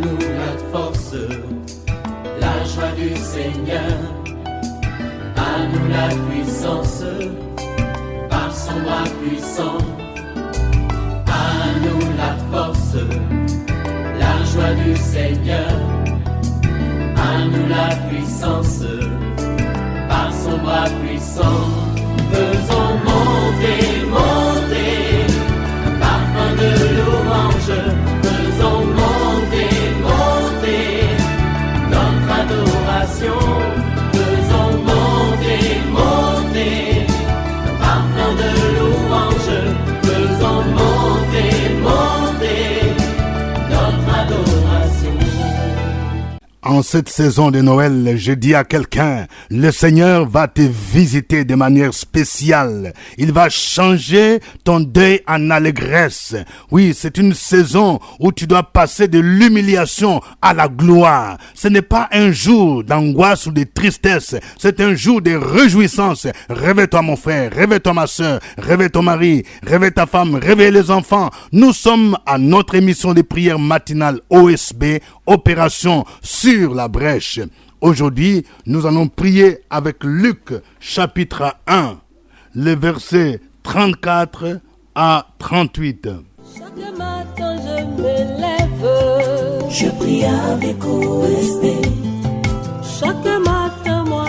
nous la force, la joie du Seigneur. À nous la puissance, par son bras puissant. À nous la force, la joie du Seigneur. À nous la puissance, par son bras puissant. Faisons monter, monter, un parfum de louange. Faisons monter, monter, notre adoration. Faisons monter, monter, un parfum de louange. Faisons monter, monter, notre adoration. En cette saison de Noël, je dis à quelqu'un, le Seigneur va te visiter de manière spéciale. Il va changer ton deuil en allégresse. Oui, c'est une saison où tu dois passer de l'humiliation à la gloire. Ce n'est pas un jour d'angoisse ou de tristesse. C'est un jour de réjouissance. Réveille-toi mon frère, réveille-toi ma soeur, réveille ton mari, réveille ta femme, réveille les enfants. Nous sommes à notre émission de prière matinale OSB, Opération sur la brèche. Aujourd'hui, nous allons prier avec Luc chapitre 1, les versets 34 à 38. Chaque matin je me lève, je prie avec OSB. chaque matin moi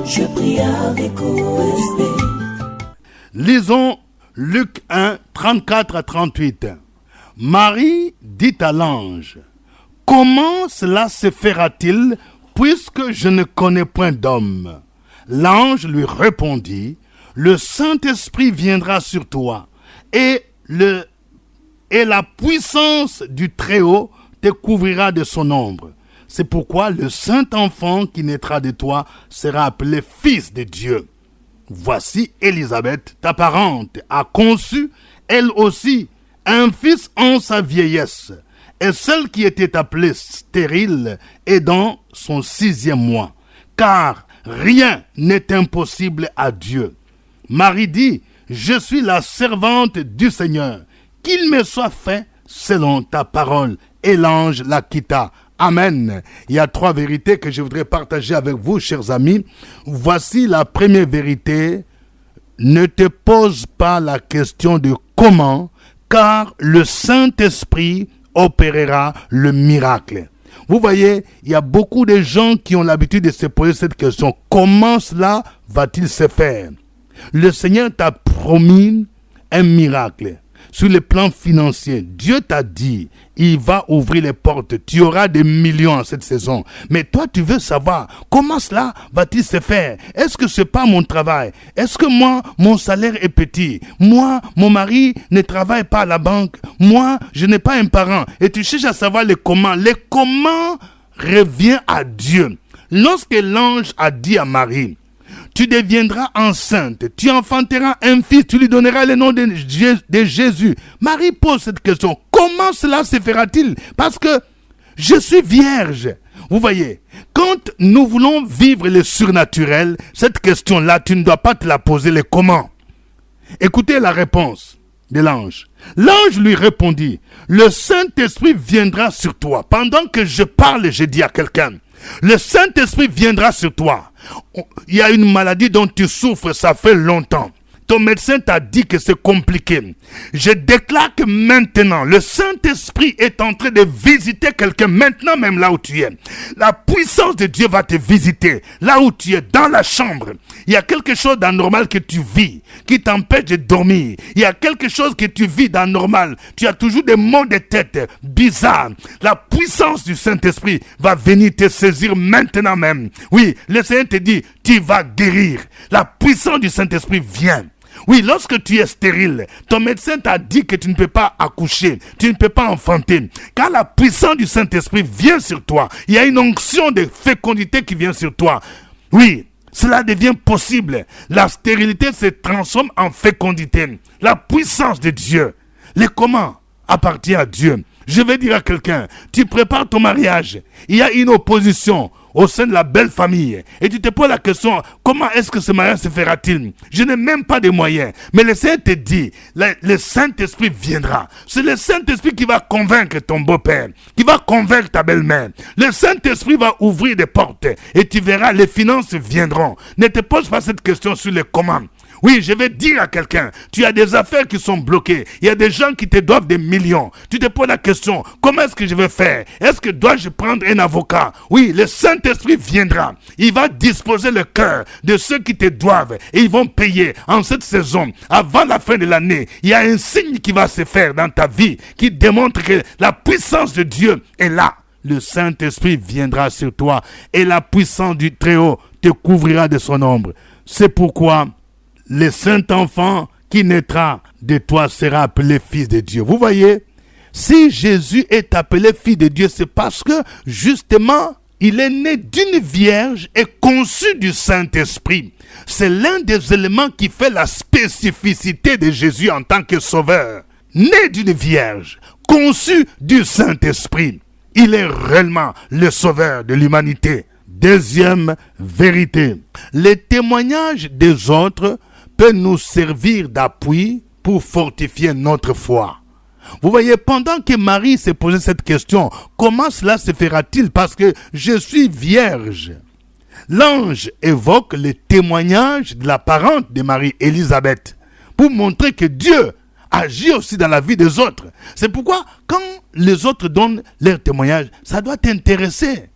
je prie avec OSB. Lisons Luc 1, 34 à 38. Marie dit à l'ange, « Comment cela se fera-t-il puisque je ne connais point d'homme ?» L'ange lui répondit, « Le Saint-Esprit viendra sur toi et la puissance du Très-Haut te couvrira de son ombre. C'est pourquoi le Saint-Enfant qui naîtra de toi sera appelé Fils de Dieu. Voici Élisabeth, ta parente, a conçu, elle aussi, un fils en sa vieillesse, et celle qui était appelée stérile est dans son 6e mois, car rien n'est impossible à Dieu. Marie dit, je suis la servante du Seigneur, qu'il me soit fait selon ta parole. Et l'ange la quitta. Amen. Il y a 3 vérités que je voudrais partager avec vous, chers amis. Voici la première vérité. Ne te pose pas la question de comment, car le Saint-Esprit opérera le miracle. Vous voyez, il y a beaucoup de gens qui ont l'habitude de se poser cette question. Comment cela va-t-il se faire? Le Seigneur t'a promis un miracle. Sur le plan financier, Dieu t'a dit, il va ouvrir les portes. Tu auras des millions en cette saison. Mais toi, tu veux savoir, comment cela va-t-il se faire? Est-ce que ce n'est pas mon travail? Est-ce que moi, mon salaire est petit? Moi, mon mari ne travaille pas à la banque. Moi, je n'ai pas un parent. Et tu cherches à savoir les comment. Les comment revient à Dieu. Lorsque l'ange a dit à Marie, tu deviendras enceinte, tu enfanteras un fils, tu lui donneras le nom de Jésus. Marie pose cette question, comment cela se fera-t-il? Parce que je suis vierge. Vous voyez, quand nous voulons vivre le surnaturel, cette question-là, tu ne dois pas te la poser, le comment. Écoutez la réponse de l'ange. L'ange lui répondit, le Saint-Esprit viendra sur toi. Pendant que je parle, je dis à quelqu'un, le Saint-Esprit viendra sur toi. Il y a une maladie dont tu souffres, ça fait longtemps. Ton médecin t'a dit que c'est compliqué. Je déclare que maintenant, le Saint-Esprit est en train de visiter quelqu'un, maintenant même là où tu es. La puissance de Dieu va te visiter, là où tu es, dans la chambre. Il y a quelque chose d'anormal que tu vis, qui t'empêche de dormir. Il y a quelque chose que tu vis d'anormal. Tu as toujours des maux de tête bizarres. La puissance du Saint-Esprit va venir te saisir maintenant même. Oui, le Seigneur te dit, tu vas guérir. La puissance du Saint-Esprit vient. Oui, lorsque tu es stérile, ton médecin t'a dit que tu ne peux pas accoucher, tu ne peux pas enfanter. Car la puissance du Saint-Esprit vient sur toi. Il y a une onction de fécondité qui vient sur toi. Oui, cela devient possible. La stérilité se transforme en fécondité. La puissance de Dieu. Le comment appartient à Dieu. Je vais dire à quelqu'un, tu prépares ton mariage. Il y a une opposition. au sein de la belle famille. Et tu te poses la question, comment est-ce que ce mariage se fera-t-il? Je n'ai même pas de moyens. Mais le Seigneur te dit, le Saint-Esprit viendra. C'est le Saint-Esprit qui va convaincre ton beau-père, qui va convaincre ta belle-mère. Le Saint-Esprit va ouvrir des portes et tu verras, les finances viendront. Ne te pose pas cette question sur les commandes. Oui, je vais dire à quelqu'un, tu as des affaires qui sont bloquées. Il y a des gens qui te doivent des millions. Tu te poses la question, comment est-ce que je vais faire? Est-ce que dois-je prendre un avocat? Oui, le Saint-Esprit viendra. Il va disposer le cœur de ceux qui te doivent et ils vont payer en cette saison. Avant la fin de l'année, il y a un signe qui va se faire dans ta vie qui démontre que la puissance de Dieu est là. Le Saint-Esprit viendra sur toi et la puissance du Très-Haut te couvrira de son ombre. C'est pourquoi le Saint-Enfant qui naîtra de toi sera appelé Fils de Dieu. Vous voyez, si Jésus est appelé Fils de Dieu, c'est parce que justement, il est né d'une vierge et conçu du Saint-Esprit. C'est l'un des éléments qui fait la spécificité de Jésus en tant que sauveur. Né d'une vierge, conçu du Saint-Esprit. Il est réellement le sauveur de l'humanité. Deuxième vérité, les témoignages des autres peut nous servir d'appui pour fortifier notre foi. Vous voyez, pendant que Marie s'est posé cette question, comment cela se fera-t-il parce que je suis vierge? L'ange évoque les témoignages de la parente de Marie, Élisabeth, pour montrer que Dieu agit aussi dans la vie des autres. C'est pourquoi, quand les autres donnent leur témoignage, ça doit t'intéresser.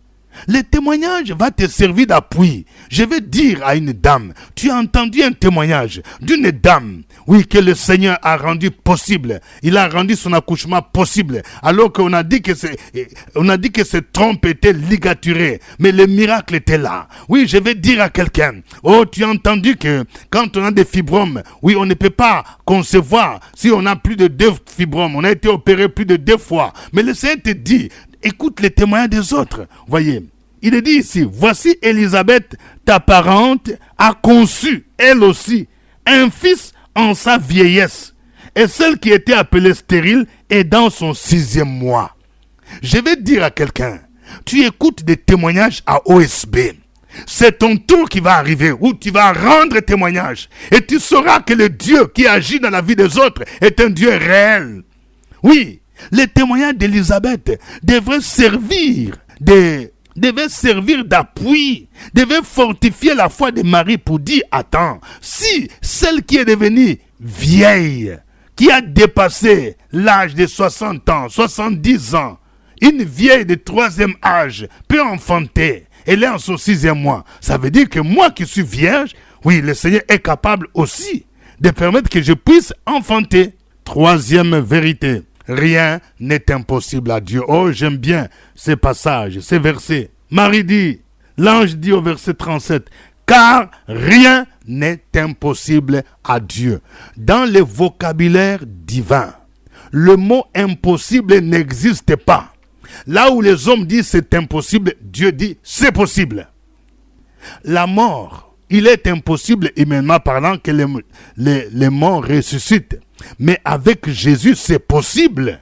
Le témoignage va te servir d'appui. Je vais dire à une dame, tu as entendu un témoignage d'une dame, oui, que le Seigneur a rendu possible. Il a rendu son accouchement possible, alors qu'on a dit que cette trompe était ligaturée, mais le miracle était là. Oui, je vais dire à quelqu'un, oh, tu as entendu que quand on a des fibromes, oui, on ne peut pas concevoir si on a plus de 2 fibromes, on a été opéré plus de 2 fois. Mais le Seigneur te dit, écoute les témoignages des autres. Voyez, il est dit ici, voici Élisabeth, ta parente, a conçu, elle aussi, un fils en sa vieillesse. Et celle qui était appelée stérile est dans son 6e mois. Je vais dire à quelqu'un, tu écoutes des témoignages à OSB. C'est ton tour qui va arriver où tu vas rendre témoignage. Et tu sauras que le Dieu qui agit dans la vie des autres est un Dieu réel. Oui. Les témoignages d'Élisabeth devraient servir d'appui, devaient fortifier la foi de Marie pour dire, attends, si celle qui est devenue vieille, qui a dépassé l'âge de 60 ans, 70 ans, une vieille de 3e âge peut enfanter, elle est en son 6e mois, ça veut dire que moi qui suis vierge, oui, le Seigneur est capable aussi de permettre que je puisse enfanter. 3e vérité. Rien n'est impossible à Dieu. Oh, j'aime bien ces passages, ces versets. Marie dit, l'ange dit au verset 37, car rien n'est impossible à Dieu. Dans le vocabulaire divin, le mot impossible n'existe pas. Là où les hommes disent c'est impossible, Dieu dit c'est possible. La mort, il est impossible humainement parlant que les morts ressuscitent. Mais avec Jésus, c'est possible.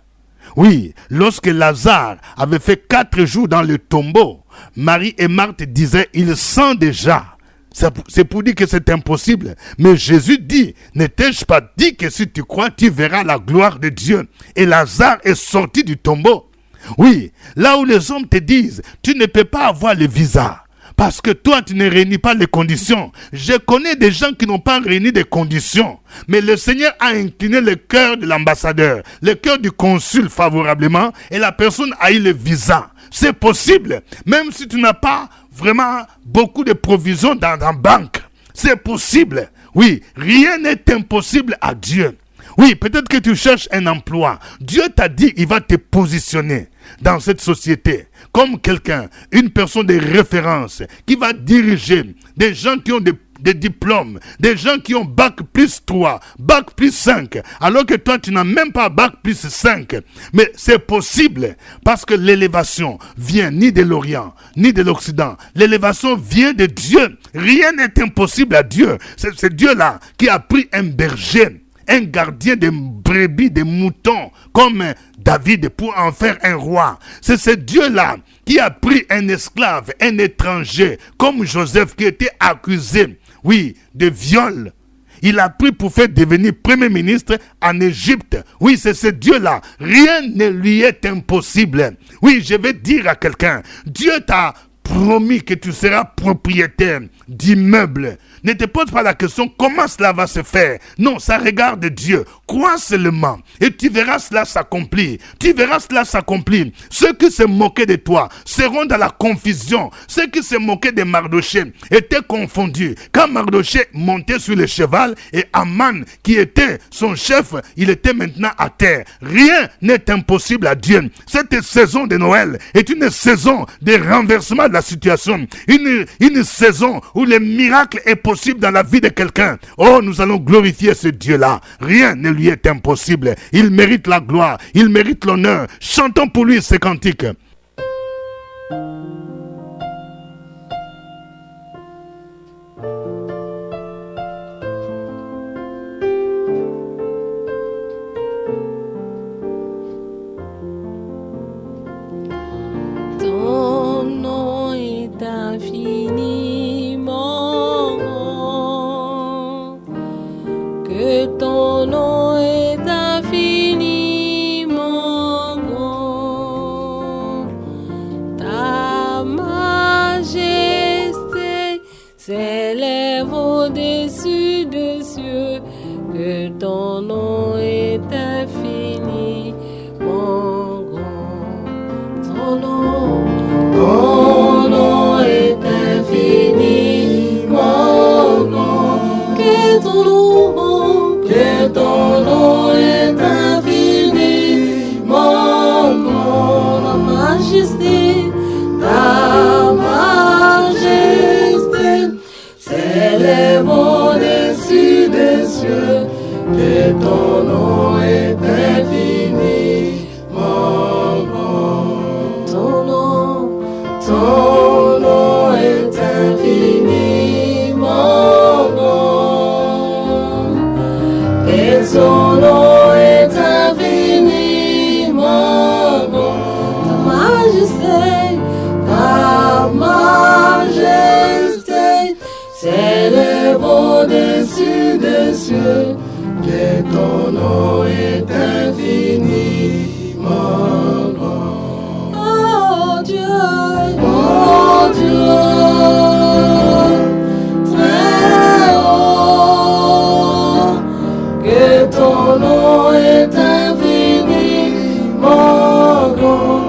Oui, lorsque Lazare avait fait 4 jours dans le tombeau, Marie et Marthe disaient, il sent déjà. C'est pour dire que c'est impossible. Mais Jésus dit, ne t'ai-je pas dit que si tu crois, tu verras la gloire de Dieu. Et Lazare est sorti du tombeau. Oui, là où les hommes te disent, tu ne peux pas avoir le visa. Parce que toi, tu ne réunis pas les conditions. Je connais des gens qui n'ont pas réuni des conditions. Mais le Seigneur a incliné le cœur de l'ambassadeur, le cœur du consul favorablement, et la personne a eu le visa. C'est possible. Même si tu n'as pas vraiment beaucoup de provisions dans la banque. C'est possible. Oui, rien n'est impossible à Dieu. Oui, peut-être que tu cherches un emploi. Dieu t'a dit, il va te positionner dans cette société comme quelqu'un, une personne de référence qui va diriger des gens qui ont des diplômes, des gens qui ont bac plus 3, bac plus 5, alors que toi tu n'as même pas bac plus 5. Mais c'est possible parce que l'élévation vient ni de l'Orient, ni de l'Occident. L'élévation vient de Dieu. Rien n'est impossible à Dieu. C'est Dieu là qui a pris un berger un gardien des brebis, des moutons, comme David, pour en faire un roi. C'est ce Dieu-là qui a pris un esclave, un étranger, comme Joseph, qui était accusé, oui, de viol. Il a pris pour faire devenir premier ministre en Égypte. Oui, c'est ce Dieu-là. Rien ne lui est impossible. Oui, je vais dire à quelqu'un, Dieu t'a promis que tu seras propriétaire d'immeubles. Ne te pose pas la question comment cela va se faire. Non, ça regarde Dieu. Crois seulement et tu verras cela s'accomplir. Tu verras cela s'accomplir. Ceux qui se moquaient de toi seront dans la confusion. Ceux qui se moquaient de Mardoché étaient confondus. Quand Mardoché montait sur le cheval et Aman, qui était son chef, il était maintenant à terre. Rien n'est impossible à Dieu. Cette saison de Noël est une saison de renversement de la situation. Une saison où le miracle est possible dans la vie de quelqu'un. Oh, nous allons glorifier ce Dieu-là. Rien ne lui est impossible. Il mérite la gloire. Il mérite l'honneur. Chantons pour lui ces cantiques. Ton nom est infiniment grand, que ton nom est infiniment grand. Ta majesté s'élève au-dessus des cieux, que ton nom est infiniment grand. Ton nom est infiniment grand, que ton nom est infiniment grand. Ta majesté s'élève au-dessus des cieux, que ton nom est infiniment grand. Ton nom est infiniment grand, et son nom est infiniment grand. Ta majesté s'élève au-dessus des cieux, que ton nom est infiniment grand. Oh Dieu, très haut, que ton nom est infiniment grand.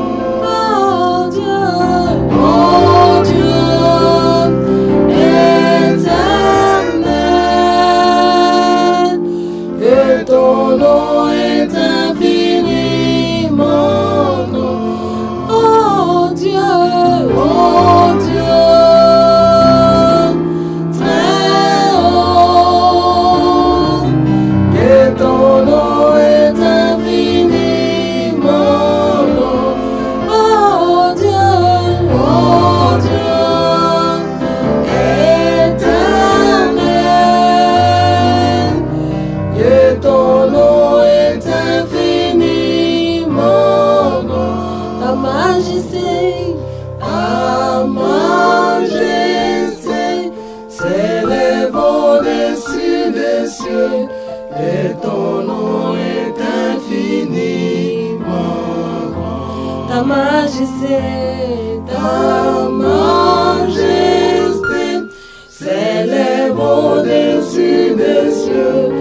Oh Dieu, éternel, que ton nom est infiniment grand. Oh Dieu, très haut, que ton nom est infiniment grand. Oh Dieu, éternel, que ton nom est infiniment grand. Ta majesté s'élève au-dessus des cieux, et ton nom est infiniment grand. Ta majesté s'élève au-dessus des cieux,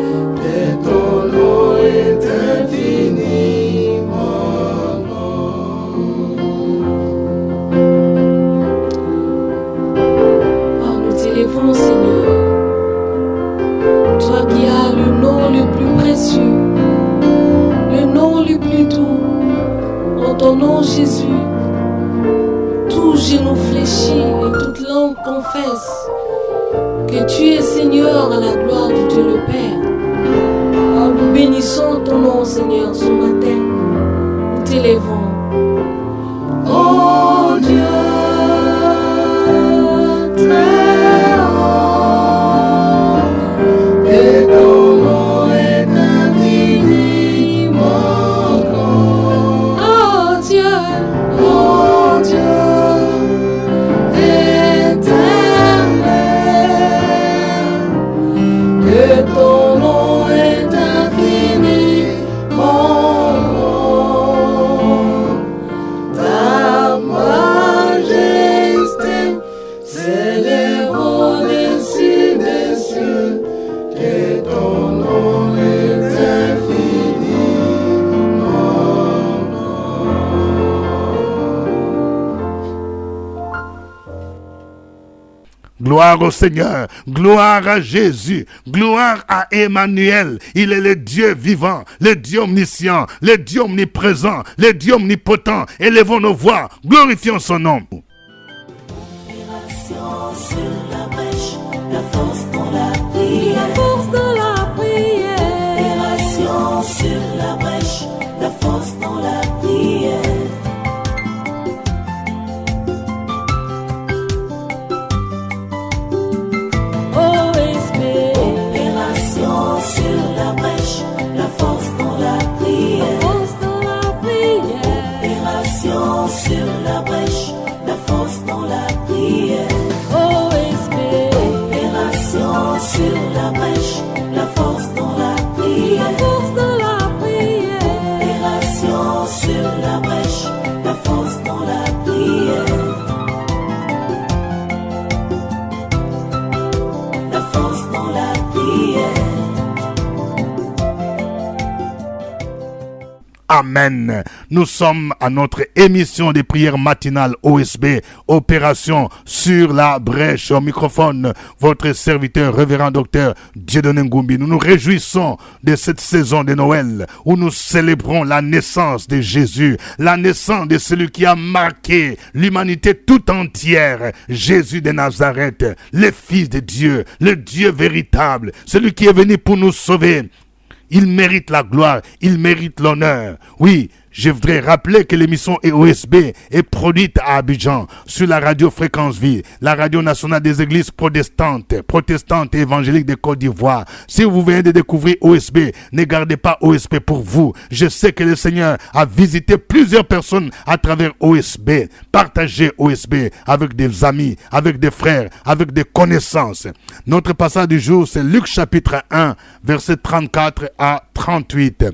et ton nom est infiniment grand. Oh, nous t'élèvons, Seigneur, toi qui as le nom le plus précieux, le nom le plus doux. En ton nom, Jésus, tout genou fléchit et toute langue confesse que tu es Seigneur, à la gloire de Dieu le Père. Oh, nous bénissons ton nom, Seigneur, ce matin. Nous t'élèvons. Oh Dieu, très haut, que ton nom est Gloire au Seigneur, gloire à Jésus, gloire à Emmanuel. Il est le Dieu vivant, le Dieu omniscient, le Dieu omniprésent, le Dieu omnipotent. Élevons nos voix, glorifions son nom. Sur la brèche, la force dans la prière. La force de la prière. Opération sur la brèche, la force dans la prière. OSB. Opération sur la brèche, la force dans la prière. Force de la prière. Opération sur la brèche, la force dans la prière. OSB. Opération sur la brèche, la force dans la prière. La force de la prière. Opération sur la brèche, la force dans la prière. La force dans la prière. Amen. Nous sommes à notre émission de prière matinale OSB, Opération sur la brèche. Au microphone, votre serviteur, révérend docteur Dieudonné Ngumbi. Nous nous réjouissons de cette saison de Noël où nous célébrons la naissance de Jésus, la naissance de celui qui a marqué l'humanité tout entière, Jésus de Nazareth, le Fils de Dieu, le Dieu véritable, celui qui est venu pour nous sauver. Il mérite la gloire, il mérite l'honneur. Oui, je voudrais rappeler que l'émission EOSB est produite à Abidjan sur la radio Fréquence Vie, la radio nationale des églises protestantes et évangéliques de Côte d'Ivoire. Si vous venez de découvrir OSB, ne gardez pas OSB pour vous. Je sais que le Seigneur a visité plusieurs personnes à travers OSB. Partagez OSB avec des amis, avec des frères, avec des connaissances. Notre passage du jour, c'est Luc chapitre 1, versets 34 à 38.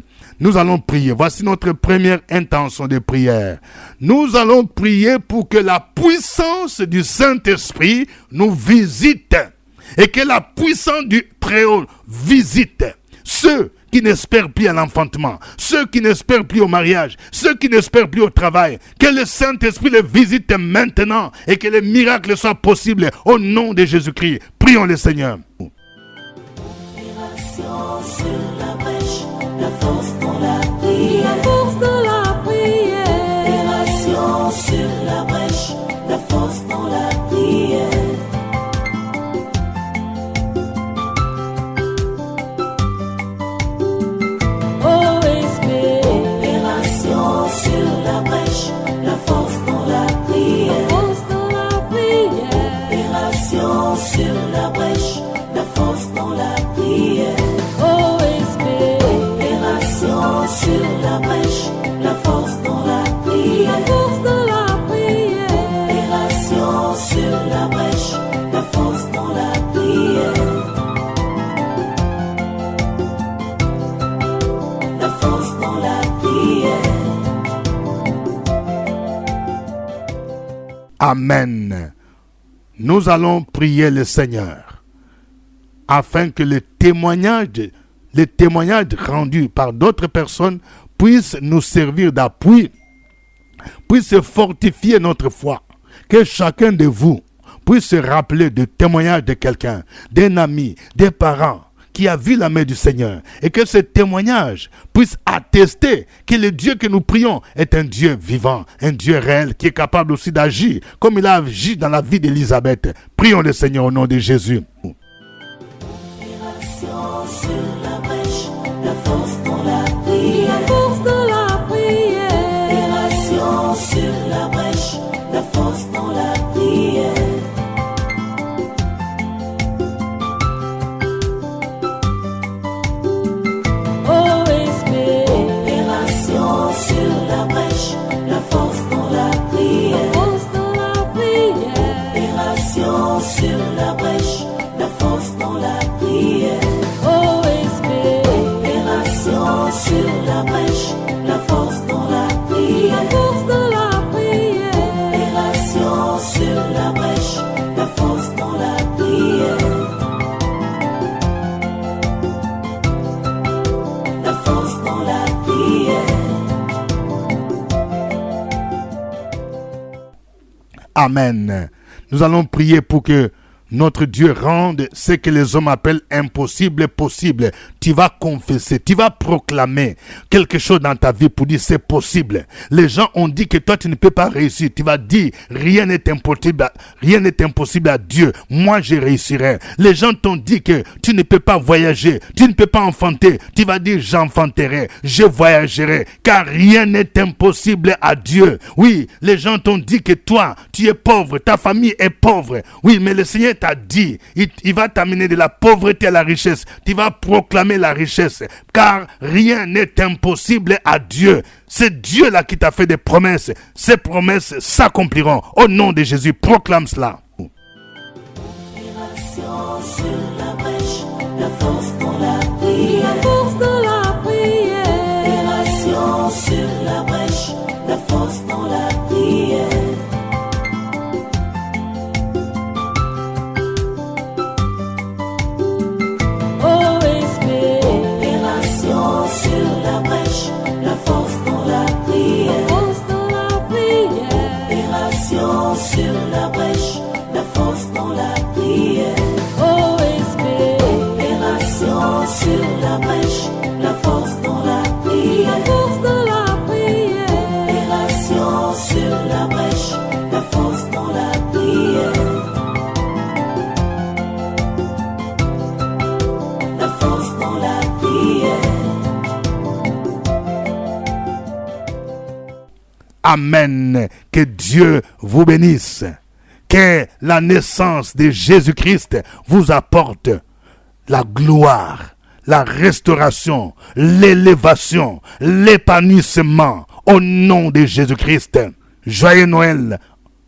Nous allons prier. Voici notre première intention de prière. Nous allons prier pour que la puissance du Saint-Esprit nous visite et que la puissance du Très-Haut visite ceux qui n'espèrent plus à l'enfantement, ceux qui n'espèrent plus au mariage, ceux qui n'espèrent plus au travail. Que le Saint-Esprit les visite maintenant et que les miracles soient possibles au nom de Jésus-Christ. Prions le Seigneur. Opération sur la brèche, la force dans la prière. La force de la prière. Opération sur la brèche, la force dans la prière. OSB. Opération sur la brèche, la force dans la prière. Force de la prière. Opération sur la brèche, la force dans la prière. OSB. Opération sur la brèche, la force dans la prière. Force de la prière. Opération sur la brèche, la force dans la prière. La force dans la prière. Amen. Nous allons prier le Seigneur afin que les témoignages rendus par d'autres personnes puissent nous servir d'appui, puissent fortifier notre foi. Que chacun de vous puisse se rappeler du témoignage de quelqu'un, d'un ami, des parents qui a vu la main du Seigneur, et que ce témoignage puisse attester que le Dieu que nous prions est un Dieu vivant, un Dieu réel qui est capable aussi d'agir comme il a agi dans la vie d'Élisabeth. Prions le Seigneur au nom de Jésus. Opération sur la brèche, la force dans la prière. La force de la prière. Opération sur la brèche, la force dans la prière. OSB. Opération sur la brèche, la force dans la prière. Force de la prière. Opération sur la brèche, la force dans la prière. OSB. Opération sur la brèche, la force dans la prière. La force de la prière. Opération sur la brèche, la force dans la prière. La force dans la prière. Amen. Nous allons prier pour que notre Dieu rende ce que les hommes appellent impossible possible. Tu vas confesser, tu vas proclamer quelque chose dans ta vie pour dire c'est possible. Les gens ont dit que toi tu ne peux pas réussir. Tu vas dire rien n'est impossible à Dieu. Moi je réussirai. Les gens t'ont dit que tu ne peux pas voyager, tu ne peux pas enfanter. Tu vas dire j'enfanterai, je voyagerai, car rien n'est impossible à Dieu. Oui, les gens t'ont dit que toi tu es pauvre, ta famille est pauvre. Oui, mais le Seigneur t'a dit, il va t'amener de la pauvreté à la richesse. Tu vas proclamer la richesse, car rien n'est impossible à Dieu. C'est Dieu là qui t'a fait des promesses. Ces promesses s'accompliront. Au nom de Jésus, proclame cela. Opération sur la brèche, la force dans la prière. La force de la prière. Opération sur la brèche, la force dans la prière. Opération sur la brèche, la force dans la prière. Opération sur la brèche, la force dans la prière. Opération sur la brèche, la force dans la prière. Opération sur la brèche, la force dans la prière. La force dans la prière. Amen. Que Dieu vous bénisse. Que la naissance de Jésus-Christ vous apporte la gloire, la restauration, l'élévation, l'épanouissement au nom de Jésus-Christ. Joyeux Noël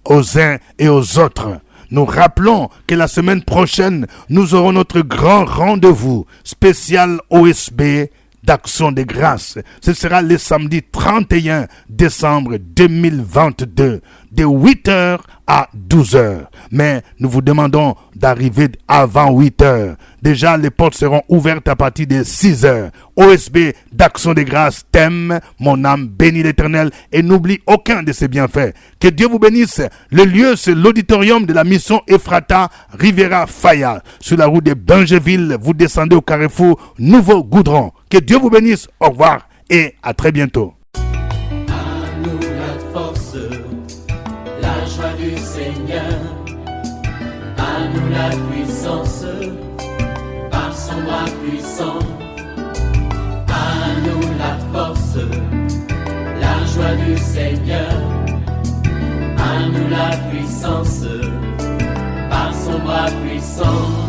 aux uns et aux autres. Nous rappelons que la semaine prochaine, nous aurons notre grand rendez-vous spécial OSB d'Action de Grâce. Ce sera le samedi 31 décembre 2022 de 8h à 12h. Mais nous vous demandons d'arriver avant 8h. Déjà, les portes seront ouvertes à partir de 6h. OSB d'Action de Grâce, thème mon âme bénit l'Éternel et n'oublie aucun de ses bienfaits. Que Dieu vous bénisse. Le lieu, c'est l'auditorium de la mission Ephrata Rivera Faya. Sur la route de Bingeville, vous descendez au carrefour Nouveau Goudron. Que Dieu vous bénisse. Au revoir et à très bientôt. À nous la force, la joie du Seigneur. À nous la puissance, par son bras puissant. À nous la force, la joie du Seigneur. À nous la puissance, par son bras puissant.